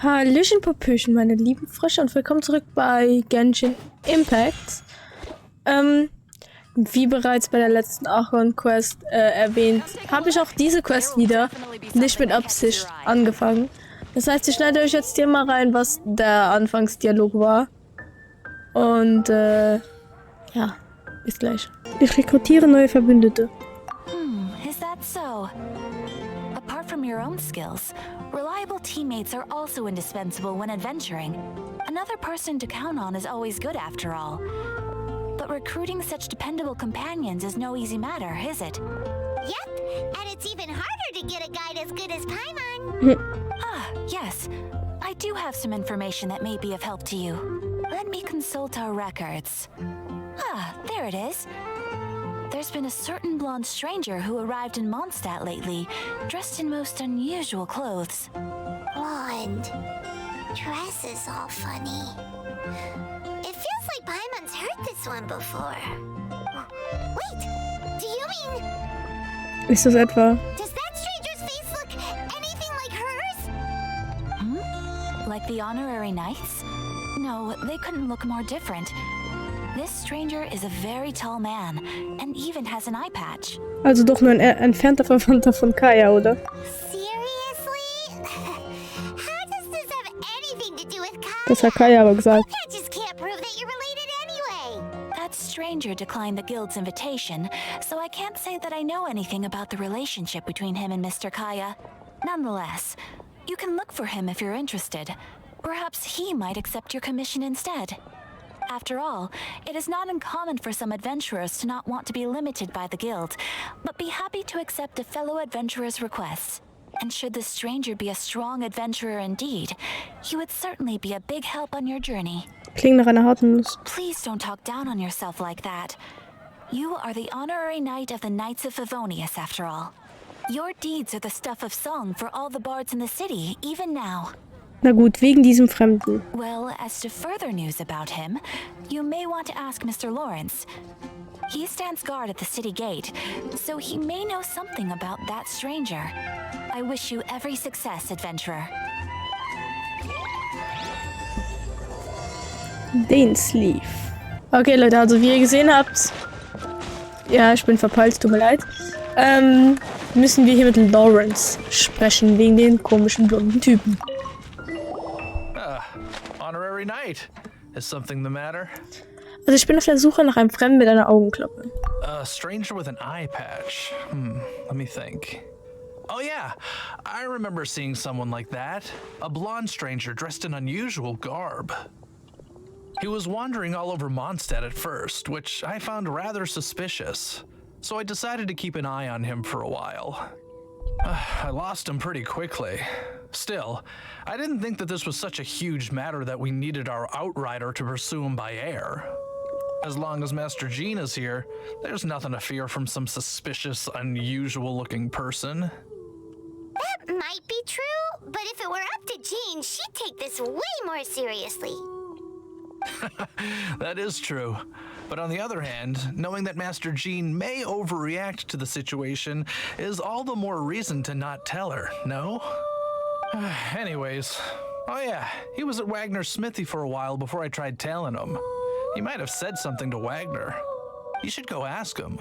Hallöchen, Popöchen, meine lieben Frische und willkommen zurück bei Genshin Impact. Wie bereits bei der letzten Archon-Quest erwähnt, habe ich auch diese Quest wieder nicht mit Absicht angefangen. Das heißt, ich schneide euch jetzt hier mal rein, was der Anfangsdialog war. Und ja, bis gleich. Ich rekrutiere neue Verbündete. Is that so? Apart from your own skills, reliable teammates are also indispensable when adventuring. Another person to count on is always good after all. But recruiting such dependable companions is no easy matter, is it? Yep, and it's even harder to get a guide as good as Paimon. Yes. I do have some information that may be of help to you. Let me consult our records. There it is. There's been a certain blonde stranger who arrived in Mondstadt lately, dressed in most unusual clothes. Blonde. Dress is all funny. It feels like Paimon's heard this one before. Wait, do you mean... Ist das etwa? Does that stranger's face look anything like hers? Like the honorary knights? No, they couldn't look more different. This stranger is a very tall man, and even has an eye patch. Also doch nur ein entfernter Verwandter von Kaya, oder? Seriously? How does this have anything to do with Kaya? Das hat Kaya aber gesagt. That just can't prove that you're related anyway. That stranger declined the guild's invitation, so I can't say that I know anything about the relationship between him and Mr. Kaya. Nonetheless, you can look for him if you're interested. Perhaps he might accept your commission instead. After all, it is not uncommon for some adventurers to not want to be limited by the guild, but be happy to accept a fellow adventurer's requests. And should the stranger be a strong adventurer indeed, he would certainly be a big help on your journey. Klingt nach einer harten Nuss. Please don't talk down on yourself like that. You are the honorary knight of the Knights of Favonius, after all. Your deeds are the stuff of song for all the bards in the city, even now. Na gut, wegen diesem Fremden. Well, as to further news about him, you may want to ask Mr. Lawrence. He stands guard at the city gate, so he may know something about that stranger. I wish you every success, adventurer. Dainsleif. Okay, Leute, also wie ihr gesehen habt, ja, ich bin verpeilt, tut mir leid, müssen wir hier mit Lawrence sprechen, wegen den komischen blonden Typen. Honorary Knight. Is something the matter? Also ich bin auf der Suche nach einem Fremden mit einer Augenklappe. A stranger with an eye patch. Let me think. Oh yeah, I remember seeing someone like that. A blonde stranger dressed in unusual garb. He was wandering all over Mondstadt at first, which I found rather suspicious. So I decided to keep an eye on him for a while. I lost him pretty quickly. Still, I didn't think that this was such a huge matter that we needed our outrider to pursue him by air. As long as Master Jean is here, there's nothing to fear from some suspicious, unusual-looking person. That might be true, but if it were up to Jean, she'd take this way more seriously. That is true. But on the other hand, knowing that Master Jean may overreact to the situation is all the more reason to not tell her, no? Anyways, oh yeah, he was at Wagner's smithy for a while before I tried tailing him. He might have said something to Wagner. You should go ask him.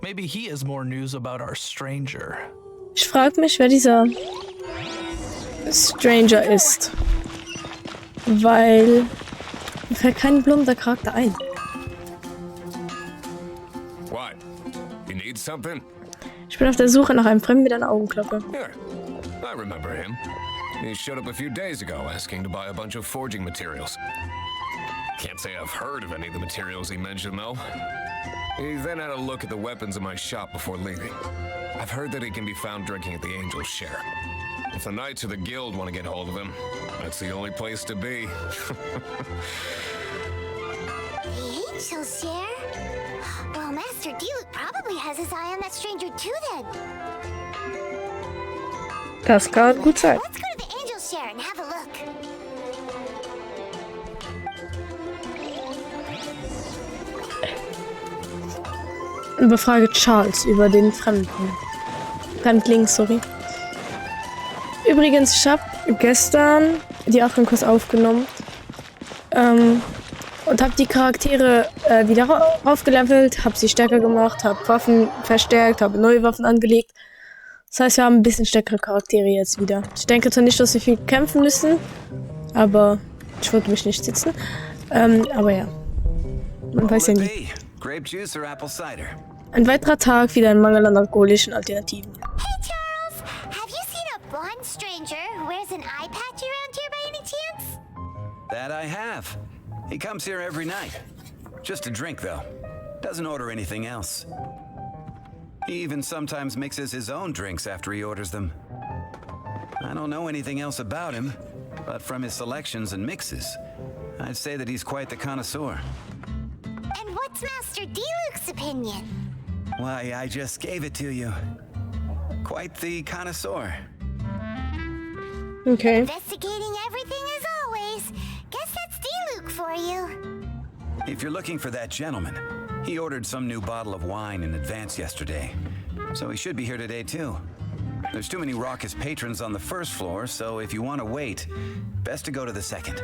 Maybe he has more news about our stranger. Ich frage mich, wer dieser Stranger ist. Weil mir fällt kein blonder Charakter ein. What? You need something? Ich bin auf der Suche nach einem Fremden mit einer Augenklappe. Here. I remember him. He showed up a few days ago asking to buy a bunch of forging materials. Can't say I've heard of any of the materials he mentioned, though. He then had a look at the weapons in my shop before leaving. I've heard that he can be found drinking at the Angel's Share. If the Knights of the Guild want to get hold of him, that's the only place to be. The Angel's Share? Well, Master Diluc probably has his eye on that stranger too, then. Das kann gut sein. Let's go to the Angel's Share and have a look. Befrage Charles über den Fremdling, sorry. Übrigens, ich habe gestern die Aachenkurs aufgenommen. Und habe die Charaktere wieder raufgelevelt, habe sie stärker gemacht, habe Waffen verstärkt, habe neue Waffen angelegt. Das heißt, wir haben ein bisschen stärkere Charaktere jetzt wieder. Ich denke zwar nicht, dass wir viel kämpfen müssen, aber ich wollte mich nicht sitzen. Aber ja, man weiß ja nie. Grape juice or apple cider? Ein weiterer Tag, wieder ein Mangel an alkoholischen Alternativen. Hey, Charles, have you seen a blonde stranger who wears an eye patch around here by any chance? That I have. He comes here every night. Just a drink, though. Doesn't order anything else. He even sometimes mixes his own drinks after he orders them. I don't know anything else about him, but from his selections and mixes, I'd say that he's quite the connoisseur. And what's Master D-Luke's opinion? Why, I just gave it to you. Quite the connoisseur. Okay. Investigating everything as always. Guess that's D-Luke for you. If you're looking for that gentleman, he ordered some new bottle of wine in advance yesterday, so he should be here today too. There's too many raucous patrons on the first floor, so if you want to wait, best to go to the second.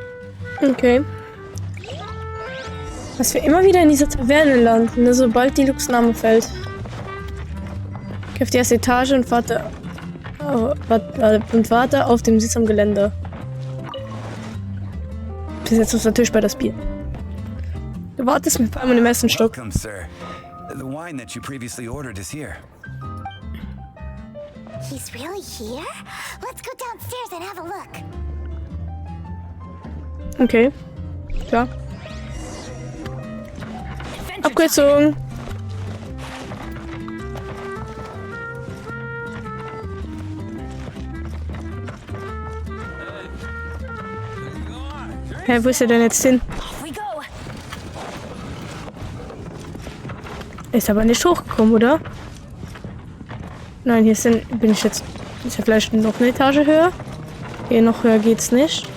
Okay. Dass wir immer wieder in dieser Taverne landen, ne, sobald die Lux-Name fällt. Ich geh auf die erste Etage und warte auf dem Sitz am Geländer. Wir setzen uns natürlich bei das Spiel. Du wartest mit Palmen im ersten Stock. Welcome, sir. The wine that you previously ordered is here. He's really here? Let's go downstairs and have a look. Okay. Klar. Abgezogen. Hä, wo ist er denn jetzt hin? Er ist aber nicht hochgekommen, oder? Nein, bin ich jetzt. Ist ja vielleicht noch eine Etage höher. Hier noch höher geht's nicht.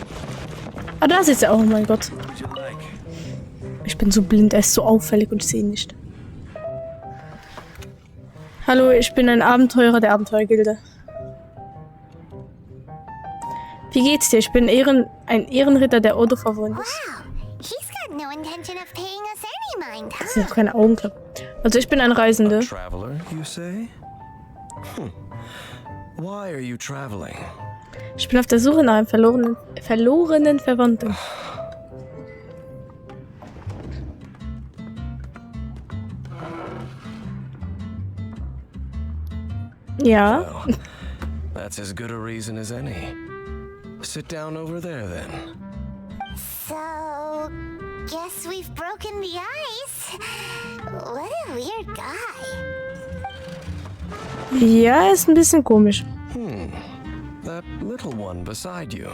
Ah, da sitzt er. Oh mein Gott. Ich bin so blind, er ist so auffällig und ich sehe ihn nicht. Hallo, ich bin ein Abenteurer der Abenteuergilde. Wie geht's dir? Ich bin ein Ehrenritter der Ordo Favorites. Wow, he's got no intention of paying us any mind, Das huh? sind doch keine Augenklappen. Also ich bin ein Reisender. Traveler, you say? Why are you traveling? Ich bin auf der Suche nach einem verlorenen Verwandten. Ja. Well, that's as good a reason as any. Sit down over there, then. So, guess we've broken the ice. What a weird guy. Ja, er ist ein bisschen komisch. That little one beside you.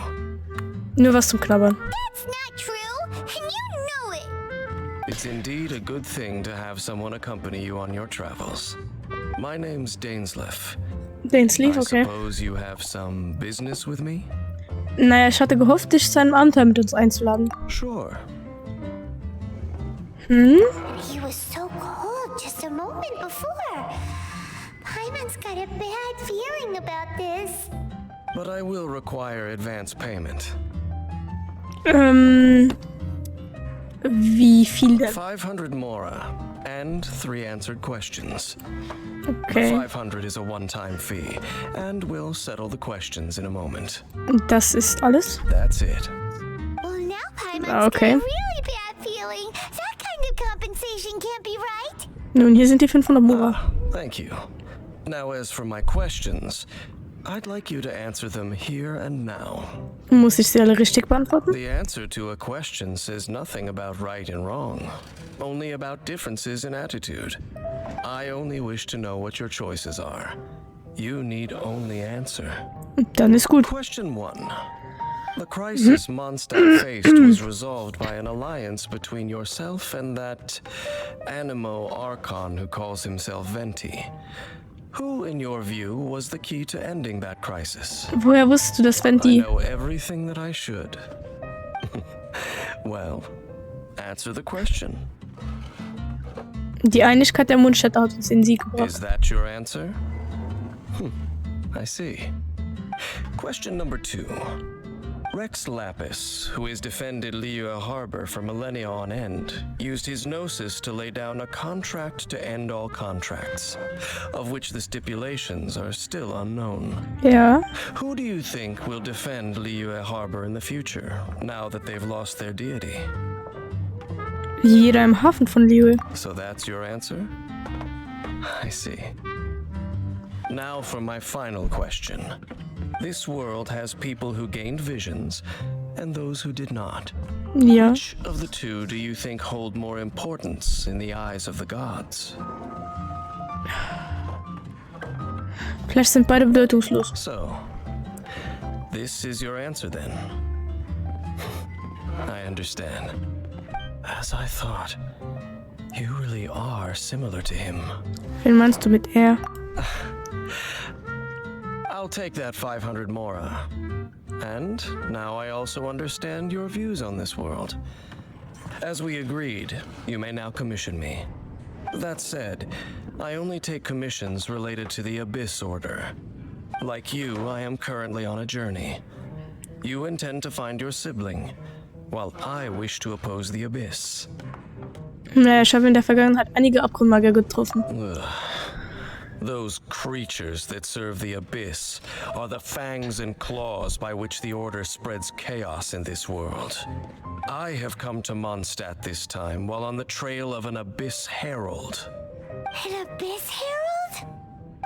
Nur was zum Knabbern. That's not true, and you know it. It's indeed a good thing to have someone accompany you on your travels. My name's Dainsleif. Dainsleif, I okay. suppose you have some business with me? Naja, ich hatte gehofft, dich zu einem Abenteuer mit uns einzuladen. Sure. He was so cold just a moment before. Paimon's got a bad feeling about this. But I will require advance payment. Wie viel denn? 500 mora and 3 answered questions. Okay. 500 is a one-time fee, and we'll settle the questions in a moment. Das ist alles? That's it. Well, now Paimon's Okay. got a really bad feeling. That kind of compensation can't be right. Nun, hier sind die 500 Mura. Thank you. Now, as for my questions, I'd like you to answer them here and now. Muss ich sie alle richtig beantworten? The answer to a question says nothing about right and wrong, only about differences in attitude. I only wish to know what your choices are. You need only answer. Dann ist gut. Question 1. The crisis Mondstadt faced was resolved by an alliance between yourself and that Animo Archon who calls himself Venti. Who, in your view, was the key to ending that crisis? Woher wusstest du, dass I Venti... know everything that I should. Well, answer the question. Die Einigkeit der Mundstädte hat uns in Sieg Is gebracht. that your answer? I see. Question number 2. Rex Lapis, who has defended Liyue Harbor for millennia on end, used his gnosis to lay down a contract to end all contracts, of which the stipulations are still unknown. Ja. Who do you think will defend Liyue Harbor in the future, now that they've lost their deity? Jeder im Hafen von Liyue. So that's your answer? I see. Now for my final question. This world has people who gained visions and those who did not. Ja. Which of the two do you think hold more importance in the eyes of the gods? Vielleicht sind beide bedeutungslos. So, this is your answer then. I understand. As I thought, you really are similar to him. Wen meinst du mit er? I'll take that 500 mora. And now I also understand your views on this world. As we agreed, you may now commission me. That said, I only take commissions related to the Abyss Order. Like you, I am currently on a journey. You intend to find your sibling, while I wish to oppose the Abyss. Naja, ich habe in der Vergangenheit einige Abgrundmagier getroffen. Ugh. Those creatures that serve the Abyss are the fangs and claws by which the Order spreads chaos in this world. I have come to Mondstadt this time while on the trail of an Abyss Herald. An Abyss Herald?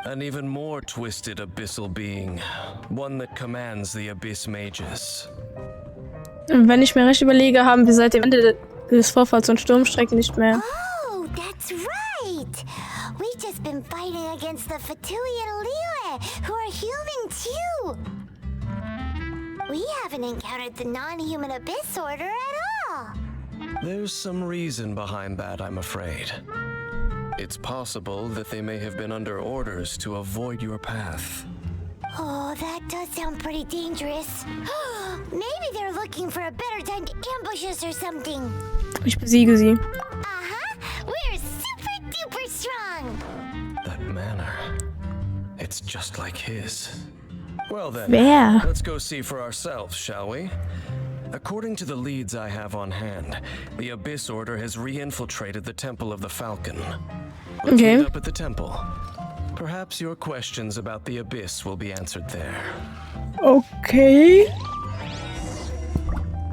An even more twisted abyssal being, one that commands the Abyss Mages. Wenn ich mir recht überlege, haben wir seit dem Ende des Vorfalls und Sturmstrecken nicht mehr. Oh, that's right! We've just been fighting against the Fatui and Liyue, who are human too! We haven't encountered the non-human Abyss Order at all! There's some reason behind that, I'm afraid. It's possible that they may have been under orders to avoid your path. Oh, that does sound pretty dangerous. Maybe they're looking for a better time to ambush us or something. Ich besiege sie. We're super duper strong! That manner, it's just like his. Well then, Wer? let's go see for ourselves, shall we? According to the leads I have on hand, the Abyss Order has re-infiltrated the Temple of the Falcon. Let's Okay. meet up at the temple. Perhaps your questions about the Abyss will be answered there. Okay.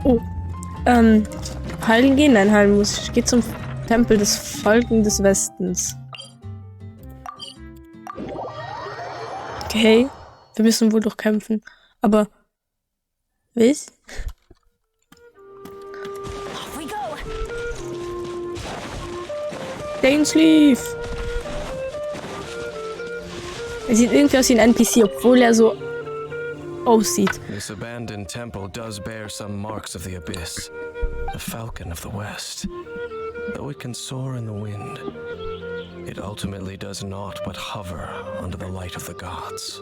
Oh. Heilen gehen? Nein, heilen muss ich. Ich gehe zum Tempel des Falken des Westens. Okay. Wir müssen wohl doch kämpfen. Aber. Was? Off we go. Dainsleif! Er sieht irgendwie aus wie ein NPC, obwohl er so aussieht. This abandoned temple does bear some marks of the Abyss. The Falcon of the West. Though it can soar in the wind, it ultimately does naught but hover under the light of the gods.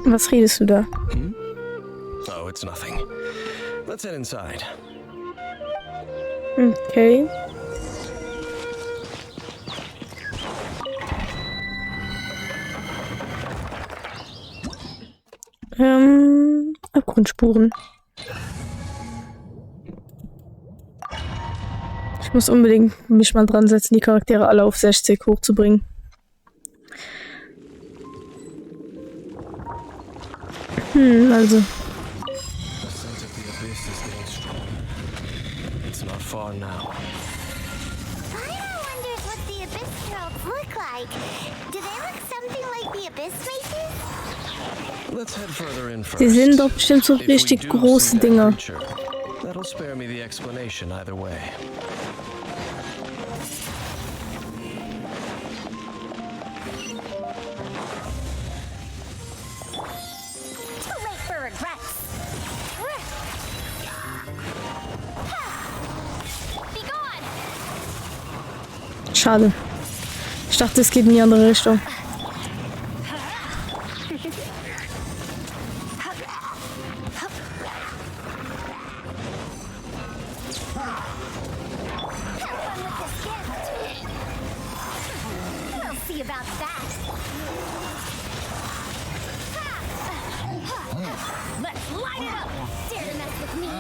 Was redest du da? Oh, it's nothing. Let's head inside. Okay. Abgrundspuren. Ich muss unbedingt mich mal dran setzen, die Charaktere alle auf 60 hochzubringen. Also. The sense of the Abyss is getting strong. It's not far now. Paimon wonders what the Abyss Heralds look like. Do they look something like the Abyss Mages? Let's head further in first. Die sind doch bestimmt so If we richtig do große see that Dinger. creature, that'll spare me the explanation either way. Too late for regrets. Be gone. Schade. Ich dachte, es geht in die andere Richtung. We'll see about that. Let's light it up. Dare to mess with me?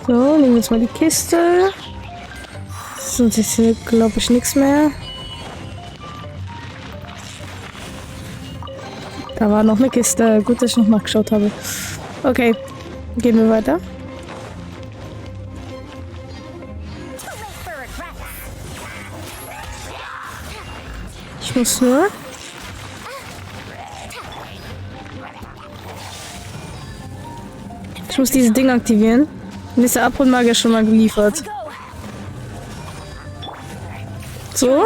So, nehmen wir jetzt mal die Kiste. Sonst ist hier, glaube ich, nichts mehr. Da war noch eine Kiste. Gut, dass ich noch nachgeschaut habe. Okay, gehen wir weiter. Ich muss nur... Ich muss dieses Ding aktivieren. Dann ist der Abgrundmagier schon mal geliefert. So.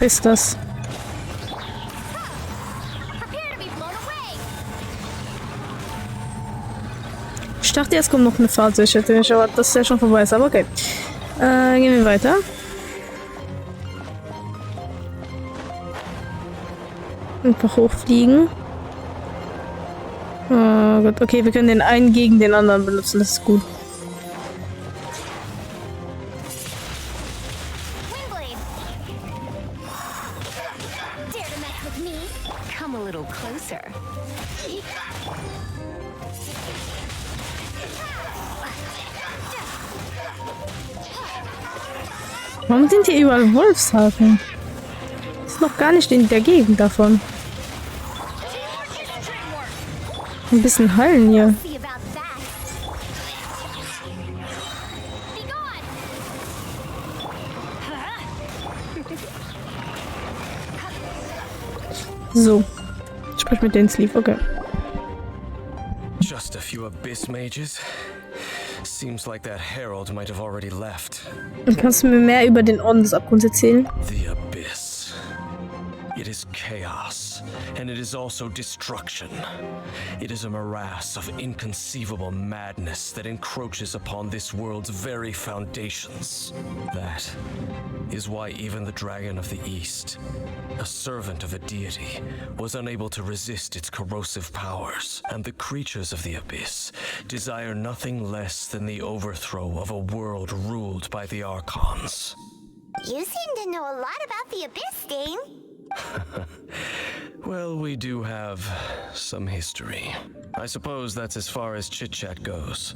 Ist das? Ich dachte, jetzt kommt noch eine Fahrt. Ich hätte nicht erwartet, dass der schon vorbei ist, aber okay. Gehen wir weiter. Einfach hochfliegen. Oh Gott, okay, wir können den einen gegen den anderen benutzen, das ist gut. Warum sind hier überall Wolfshaken? Ist noch gar nicht in der Gegend davon. Ein bisschen heilen hier. So. Ich spreche mit Dainsleif, okay. Just a few abyss mages. Seems like that herald might have already left. Kannst du mir mehr über den Orden des Abgrunds erzählen? The abyss. It is chaos, and it is also destruction. It is a morass of inconceivable madness that encroaches upon this world's very foundations. That is why even the Dragon of the East, a servant of a deity, was unable to resist its corrosive powers, and the creatures of the abyss desire nothing less than the overthrow of a world ruled by the Archons. You seem to know a lot about the Abyss, Dane. Well, we do have some history. I suppose that's as far as chit-chat goes.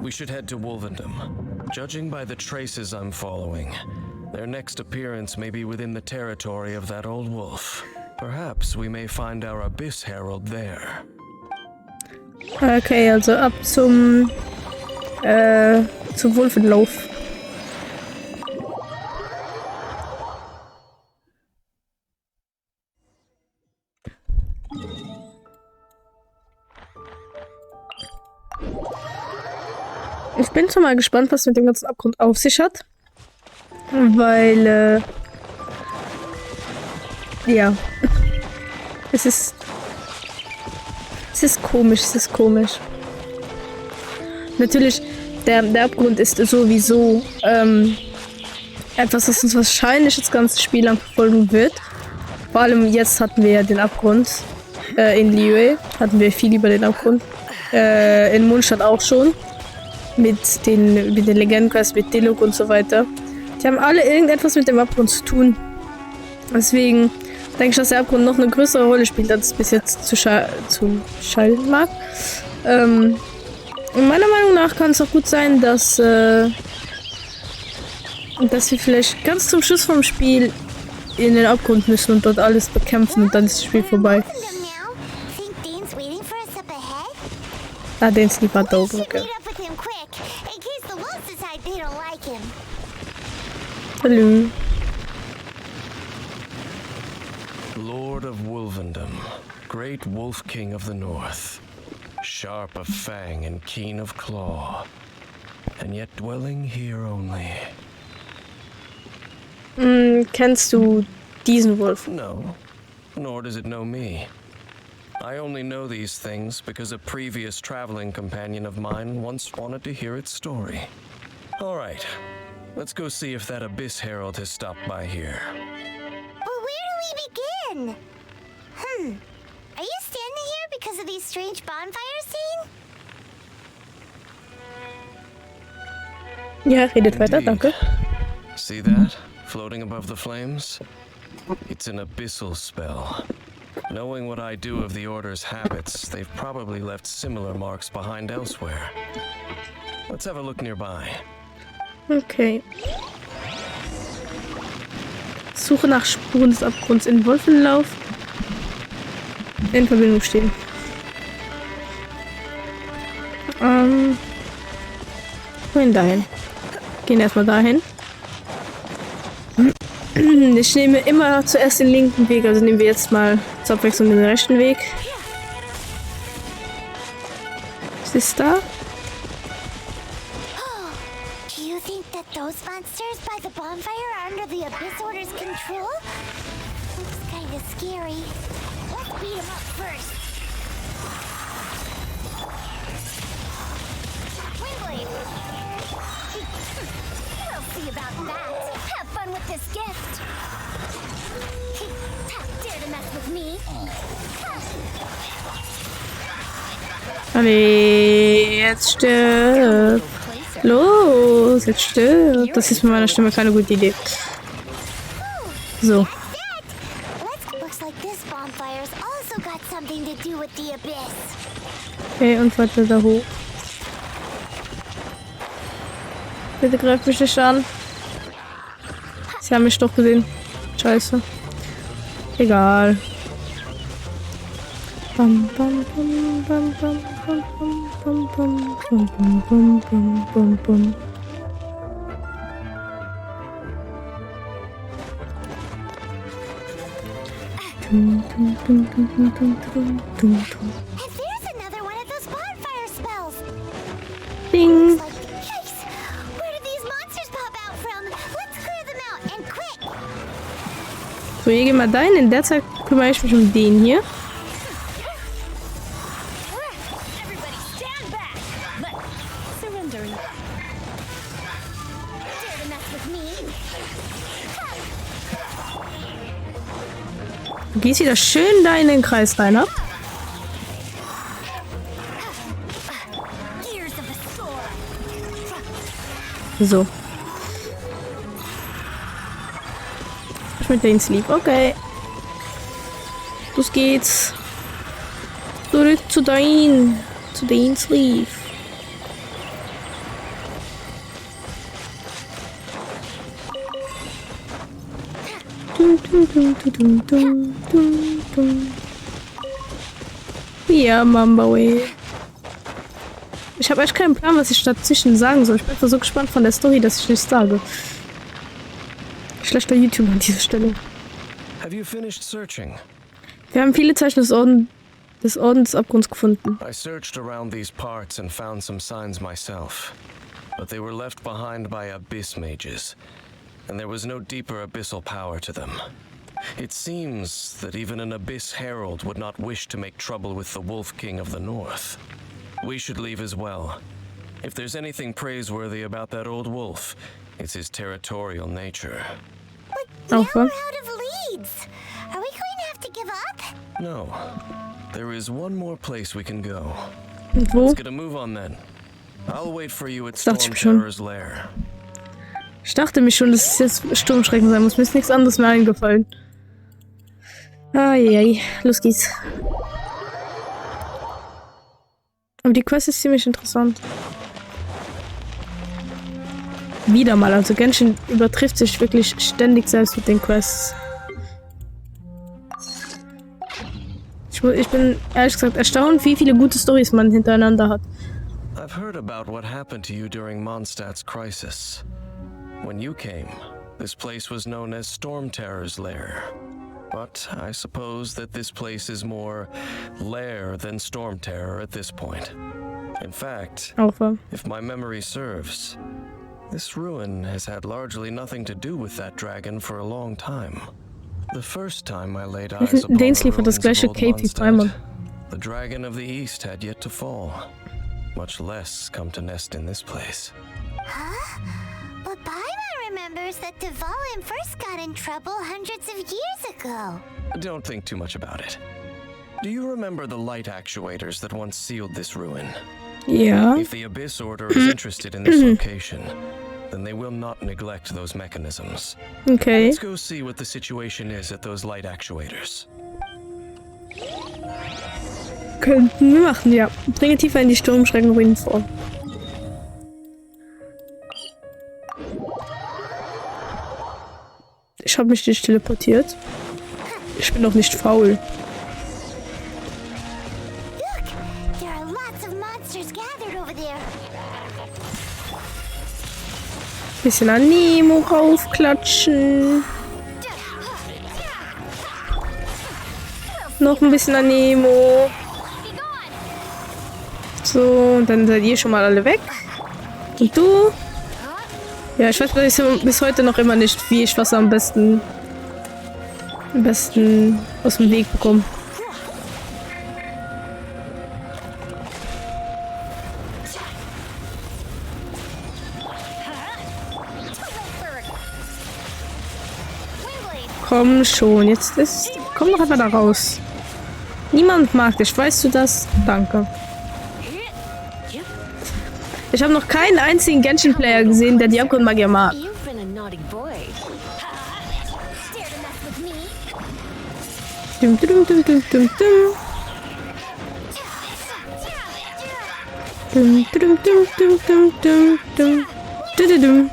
We should head to Wolvendom. Judging by the traces I'm following, their next appearance may be within the territory of that old wolf. Perhaps we may find our Abyss Herald there. Okay, also ab zum Wolfenlauf. Ich bin schon mal gespannt, was mit dem ganzen Abgrund auf sich hat. Weil, ja. Es ist komisch, es ist komisch. Natürlich, der Abgrund ist sowieso etwas, das uns wahrscheinlich das ganze Spiel lang verfolgen wird. Vor allem jetzt hatten wir ja den Abgrund. In Liyue hatten wir viel über den Abgrund. In Mondstadt auch schon. Mit den Legendenquests, mit Diluc und so weiter. Die haben alle irgendetwas mit dem Abgrund zu tun. Deswegen denke ich, dass der Abgrund noch eine größere Rolle spielt, als es bis jetzt zu scheinen mag. Und meiner Meinung nach kann es auch gut sein, dass wir vielleicht ganz zum Schluss vom Spiel in den Abgrund müssen und dort alles bekämpfen und dann ist das Spiel vorbei. Ah, Dainsleif war da oben, okay. Hallo. Lord of Wolvendom, great wolf king of the north, sharp of fang and keen of claw, and yet dwelling here only. Kennst du diesen Wolf? No, nor does it know me. I only know these things because a previous traveling companion of mine once wanted to hear its story. All right, Let's go see if that Abyss Herald has stopped by here. But where do we begin? Are you standing here because of these strange bonfires seen? Ja, redet weiter, Indeed. danke. See that? Floating above the flames? It's an abyssal spell. Knowing what I do of the Order's habits, they've probably left similar marks behind elsewhere. Let's have a look nearby. Okay. Suche nach Spuren des Abgrunds in Wolfenlauf. In Verbindung stehen. Wohin dahin? Gehen erstmal dahin. Ich nehme immer zuerst den linken Weg, also nehmen wir jetzt mal zur Abwechslung den rechten Weg. Was ist da? Do you think that those monsters by the bonfire are under the Abyss Order's control? Looks kinda scary. Let's beat them up first. Windblade! We'll see about that. Have fun with this gift. Dare to mess with me? Allee, jetzt stirb. Los, jetzt stirb. Das ist mit meiner Stimme keine gute Idee. So. Looks like this bonfire's also got something to do with the abyss. Okay, und weiter da hoch. Bitte greift mich nicht an. Sie haben mich doch gesehen. Scheiße. Egal. Bam, bam, bam, bam, bam, bam, bam, bam, bam, bam, bam, bam, bam. Dum, dum, dum, dum, dum, dum, dum, dum. And there's another one of those bonfire spells. Ding. Yikes! Where did these monsters pop out from? Let's clear them out and quick! So, hier gehen wir dahin. In der Zeit kümmere ich mich um den hier. Everybody stand back! But surrendering. Dare to mess with me? Du gehst wieder schön da in den Kreis rein, ab. Gears of a sword. So. Ich mit Dainsleif, okay. Los geht's. Zurück zu Dainsleif. Dum, dum, dum, dum, dum, dum, dum. Ja, Mambaway. Ich habe echt keinen Plan, was ich dazwischen sagen soll. Ich bin einfach so gespannt von der Story, dass ich nichts sage. Schlechter YouTuber an dieser Stelle. Have you finished searching? Wir haben viele Zeichen des Ordensabgrunds gefunden. I searched around these parts and found some signs myself, but they were left behind by abyss mages, and there was no deeper abyssal power to them. It seems that even an abyss herald would not wish to make trouble with the Wolf King of the North. We should leave as well. If there's anything praiseworthy about that old wolf, it's his territorial nature. Now Okay. we're out of leads. Are we going to have to give up? No, there is one more place we can go. Und wo? Let's get a move on then. I'll wait for you at Das dachte Storm ich schon. Terror's lair. Ich dachte mich schon, dass es jetzt Sturmschrecken sein muss. Mir ist nichts anderes mehr eingefallen. Eieiei, los geht's. Aber die Quest ist ziemlich interessant. Wieder mal, also Genshin übertrifft sich wirklich ständig selbst mit den Quests. Ich bin ehrlich gesagt erstaunt, wie viele gute Storys man hintereinander hat. I've heard about what happened to you during Mondstadt's crisis. When you came, this place was known as Storm Terror's lair. But I suppose that this place is more lair than Storm Terror at this point. In fact, Aufwärm. if my memory serves, this ruin has had largely nothing to do with that dragon for a long time. The first time I laid eyes upon the Dainsleif hat das ruins of gleiche old Cape wie Flammen. Mondstadt, the dragon of the east had yet to fall, much less come to nest in this place. But Paimon remembers that Dvalin first got in trouble hundreds of years ago. Don't think too much about it. Do you remember the light actuators that once sealed this ruin? Ja. If the Abyss Order is interested in this location, then they will not neglect those mechanisms. Okay. Let's go see what the situation is at those light actuators. Könnten wir machen, ja. Dringe tiefer in die Sturmschreckenruinen vor. Ich habe mich nicht teleportiert. Ich bin doch nicht faul. Look, there are lots of monsters gathered over there. Bisschen Animo raufklatschen. Noch ein bisschen Animo. So, und dann seid ihr schon mal alle weg. Und du? Ja, ich weiß bis heute noch immer nicht, wie ich was am besten aus dem Weg bekomme. Komm schon, jetzt ist... Komm doch einfach da raus. Niemand mag dich, weißt du das? Danke. Ich habe noch keinen einzigen Genshin-Player gesehen, der die Abgrundmagier mag. You've been a naughty boy. Dare to mess with me? Dum, dum, dum, dum, dum, dum. Dum, dum, dum, dum, dum, dum, dum. Dum.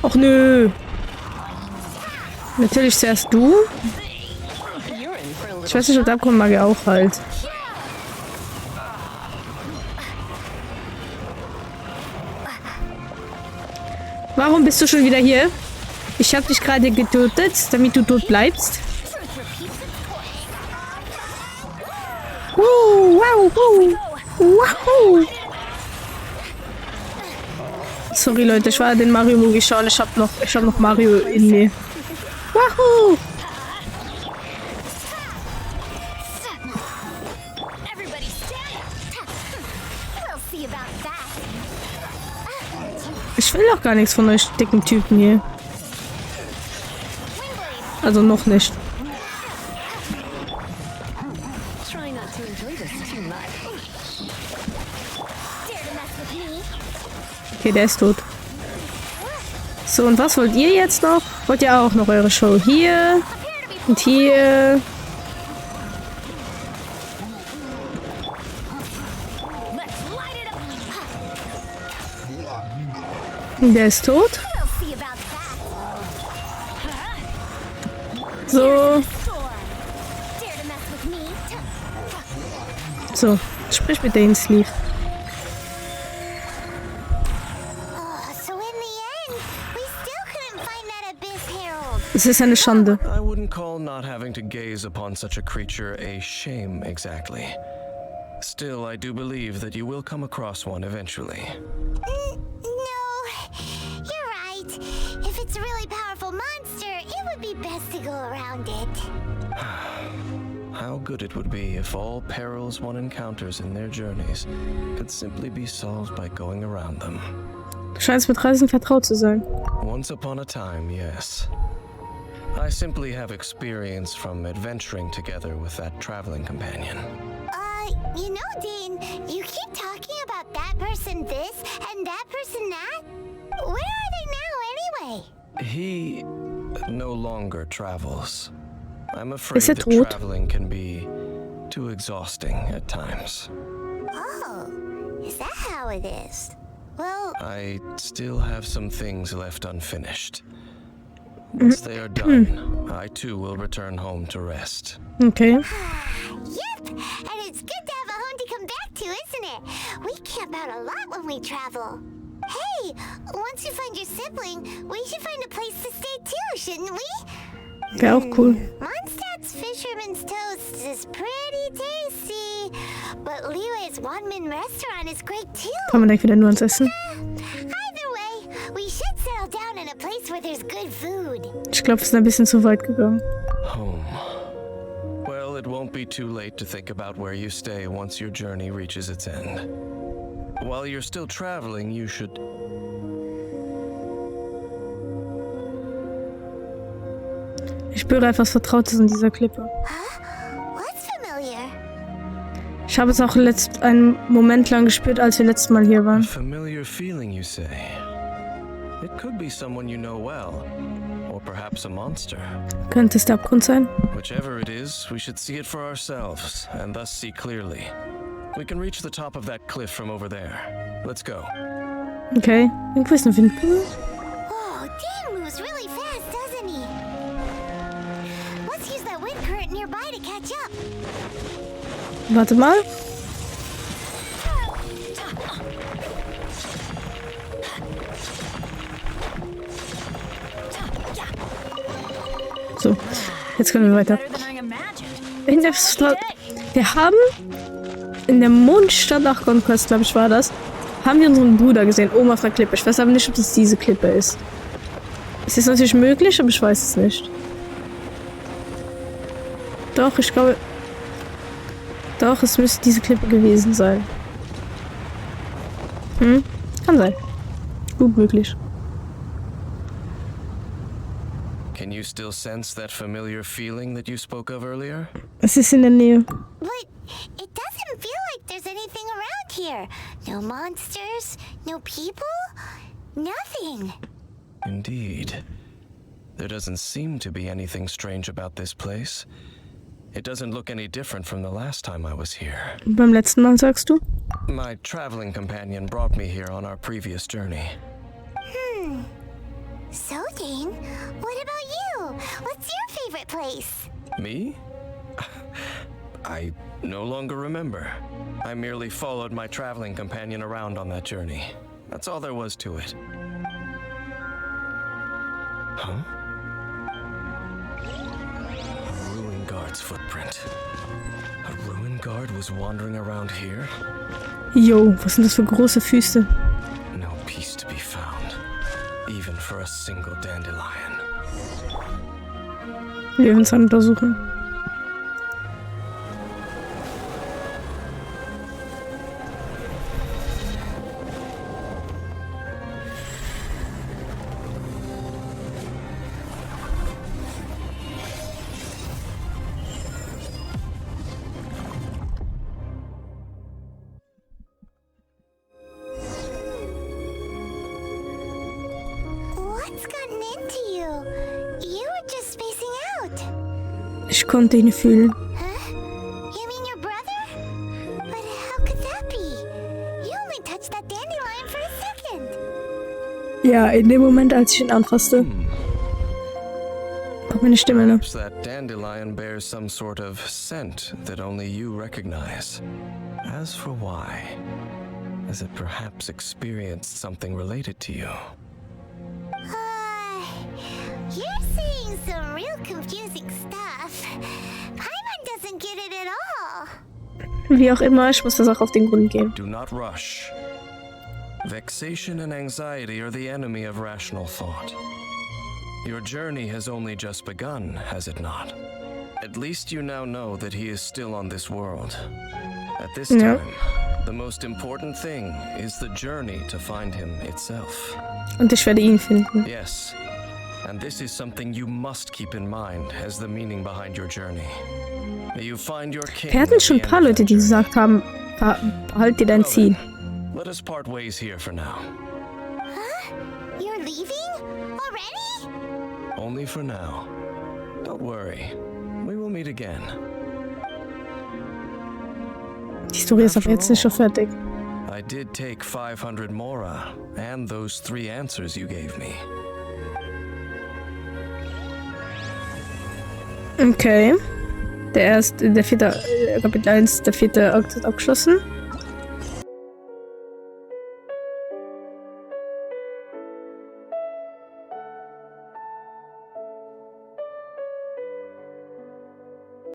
Och nö. Natürlich zuerst du. Ich weiß nicht, ob der Abgrundmagier auch halt. Warum bist du schon wieder hier? Ich habe dich gerade getötet, damit du tot bleibst. Wow. Wow. Sorry Leute, ich war den Mario-Movie schauen. Ich hab noch Mario in mir. Wahoo! Everybody stand! We'll see about that. Ich will doch gar nichts von euch dicken Typen hier. Also noch nicht. Try not to enjoy this too much. Dare to mess with me? Okay, der ist tot. So, und was wollt ihr jetzt noch? Wollt ihr auch noch eure Show hier und hier? Der ist tot. We'll see about that. So, Dare to mess with me? so. Sprich mit Dainsleif. So in the end, we still couldn't find that Abyss Herald. Es ist eine Schande. I wouldn't call not having to gaze upon such a creature a shame exactly. Still, I do believe that you will come across one eventually. No, you're right. If it's a really powerful monster, it would be best to go around it. How good it would be if all perils one encounters in their journeys could simply be solved by going around them. Du scheinst mit Reisen vertraut zu sein. Once upon a time, yes. I simply have experience from adventuring together with that traveling companion. You know, Dane, you keep talking about that person this and that person that. Where are they now, anyway? He no longer travels. I'm afraid Is er that tot? traveling can be too exhausting at times. Oh, is that how it is? Well, I still have some things left unfinished. Once they are done, I too will return home to rest. Okay. yep, and it's good to have a home to come back to, isn't it? We camp out a lot when we travel. Hey, once you find your sibling, we should find a place to stay too, shouldn't we? Wäre auch cool. Mondstadt's Fisherman's Toast is pretty tasty, but Liue's Wanmin restaurant is great too. Kann man direkt wieder nur ans Essen? Either way, we should settle down in a place where there's good food. Ich glaube, wir sind ein bisschen zu weit gegangen. Home. Well, it won't be too late to think about where you stay once your journey reaches its end. While you're still traveling, you should... Ich spüre etwas Vertrautes in dieser Klippe. What's familiar? Ich habe es auch einen Moment lang gespürt, als wir letztes Mal hier waren. Familiar feeling, you say? It could be someone you know well, or perhaps a monster. Könnte es der Abgrund sein? Whichever it is, we should see it for ourselves, and thus see clearly. We can reach the top of that cliff from over there. Let's go. Okay, irgendwo ist eine Windböe. Oh, Dan moves really fast, doesn't he? Let's use that wind current nearby to catch up. Warte mal. So, jetzt können wir weiter. In der Stadt. Wir haben in der Mondstadt nach Conquest, glaube ich, war das, haben wir unseren Bruder gesehen, oben auf der Klippe. Ich weiß aber nicht, ob das diese Klippe ist. Es ist natürlich möglich, aber ich weiß es nicht. Doch, ich glaube... Doch, es müsste diese Klippe gewesen sein. Kann sein. Gut möglich. Can you still sense that familiar feeling that you spoke of earlier? Es ist in der Nähe. But it doesn't feel like there's anything around here. No monsters, no people, nothing. Indeed. There doesn't seem to be anything strange about this place. It doesn't look any different from the last time I was here. Beim letzten Mal, sagst du? My traveling companion brought me here on our previous journey. So, Dane, what about you? What's your favorite place? Me? I no longer remember. I merely followed my traveling companion around on that journey. That's all there was to it. Huh? A ruin guard's footprint. A ruin guard was wandering around here? Jo, was sind das für große Füße? No peace to be found, even for a single dandelion. Lebenszeit untersuchen. What's gotten into you? You were just spacing out. Ich konnte ihn fühlen. Huh? You mean your brother? But how could that be? You only touched that dandelion for a second. Ja, in dem Moment, als ich ihn anfasste. Kommt meine Stimme, ne? Perhaps that dandelion bears some sort of scent that only you recognize. As for why, has it perhaps experienced something related to you? You're saying some real confusing stuff. Paimon doesn't get it at all. Wie auch immer, ich muss der Sache auf den Grund gehen. Do not rush. Vexation and anxiety are the enemy of rational thought. Your journey has only just begun, has it not? At least you now know that he is still on this world. At this Ja. time, the most important thing is the journey to find him itself. Und ich werde ihn finden. Yes, and this is something you must keep in mind as the meaning behind your journey. May you find your king. Wir hatten schon ein paar Leute, die gesagt haben, behalt dir dein Ziel. Let us part ways here for now. You're leaving? Already? Only for now. Don't worry. We will meet again. Die Story ist aber jetzt nicht schon fertig. I did take 500 mora and those 3 answers you gave me. Okay. Der 4. Kapitel 1, der 4. Akt ist abgeschlossen.